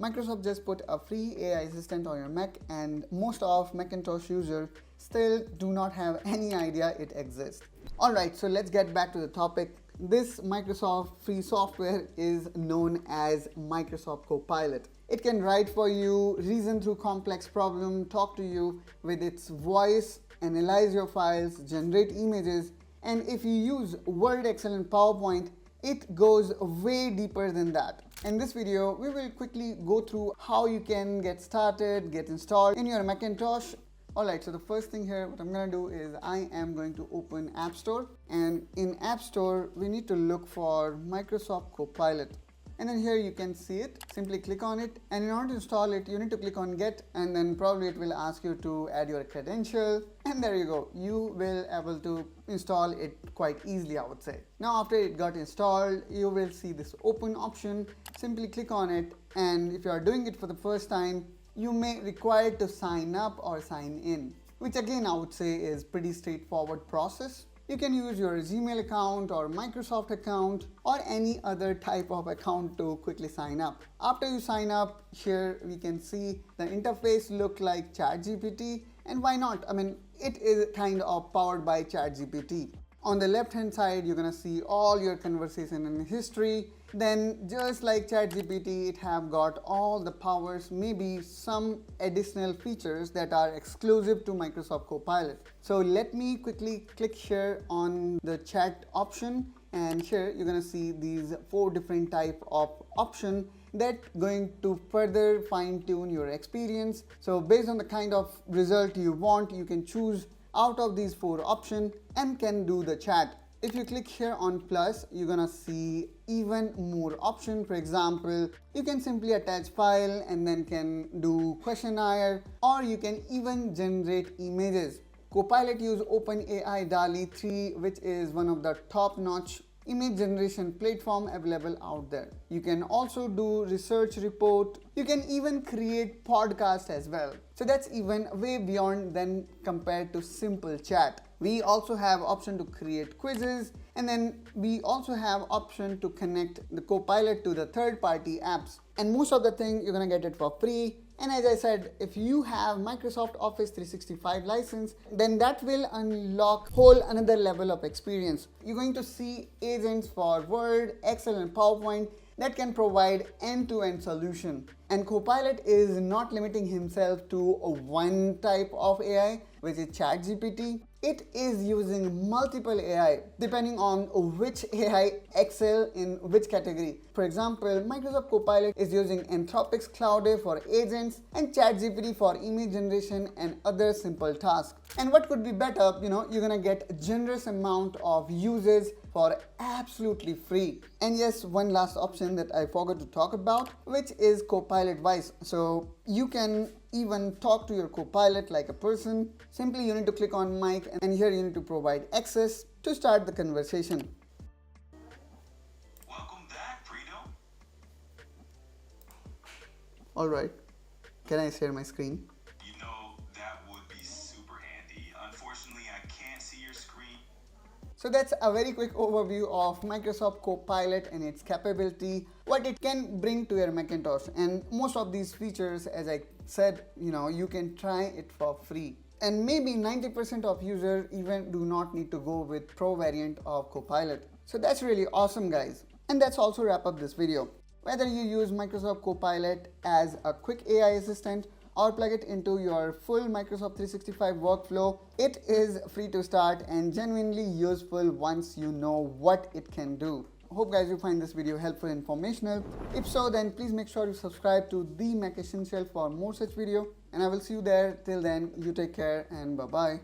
Microsoft just put a free AI assistant on your Mac, and most of Macintosh users still do not have any idea it exists. Alright, so let's get back to the topic. This Microsoft free software is known as Microsoft Copilot. It can write for you, reason through complex problems, talk to you with its voice, analyze your files, generate images, and if you use Word, Excel, and PowerPoint, it goes way deeper than that. In this video, we will quickly go through how you can get started, get installed in your Macintosh. Alright, so the first thing here, what I'm going to do is I am going to open App Store, and in App Store, we need to look for Microsoft Copilot. And then here you can see it. Simply click on it, and in order to install it, you need to click on Get, and then probably it will ask you to add your credential, and there you go. You will able to install it quite easily, I would say. Now after it got installed, you will see this open option. Simply click on it, and if you are doing it for the first time, you may require to sign up or sign in, which again I would say is pretty straightforward process. You can use your Gmail account or Microsoft account or any other type of account to quickly sign up. After you sign up, here we can see the interface look like ChatGPT, and why not? I mean, it is kind of powered by ChatGPT. On the left hand side, you're gonna see all your conversation and history. Then just like ChatGPT, it have got all the powers, maybe some additional features that are exclusive to Microsoft Copilot. So let me quickly click here on the chat option, and here you're gonna see these 4 different type of option that going to further fine tune your experience. So based on the kind of result you want, you can choose out of these 4 options and can do the chat. If you click here on plus, you're gonna see even more options. For example, you can simply attach file and then can do questionnaire, or you can even generate images. Copilot use OpenAI DALL-E 3, which is one of the top-notch image generation platform available out there. You can also do research report. You can even create podcast as well. So that's even way beyond than compared to simple chat. We also have option to create quizzes, and then we also have option to connect the Copilot to the third-party apps. And most of the thing you're gonna get it for free. And as I said, if you have Microsoft Office 365 license, then that will unlock whole another level of experience. You're going to see agents for Word, Excel, and PowerPoint that can provide end-to-end solution. And Copilot is not limiting himself to one type of AI, which is ChatGPT. It is using multiple AI depending on which AI excel in which category. For example, Microsoft Copilot is using Anthropic's Cloud for agents and ChatGPT for image generation and other simple tasks. And what could be better, you're gonna get a generous amount of usage for absolutely free. And yes, one last option that I forgot to talk about, which is Copilot Voice. So you can even talk to your Copilot like a person. Simply you need to click on mic, and here you need to provide access to start the conversation. Welcome back, Prito. Alright, can I share my screen? You know, that would be super handy. Unfortunately, I can't see your screen. So that's a very quick overview of Microsoft Copilot and its capability, what it can bring to your Macintosh. And most of these features, as I said, you can try it for free. And maybe 90% of users even do not need to go with Pro variant of Copilot. So that's really awesome, guys. And that's also wrap up this video. Whether you use Microsoft Copilot as a quick AI assistant or plug it into your full Microsoft 365 workflow, it is free to start and genuinely useful once you know what it can do. Hope guys you find this video helpful and informational. If so, then please make sure you subscribe to the Mac Essential for more such video, and I will see you there. Till then, you take care and bye bye.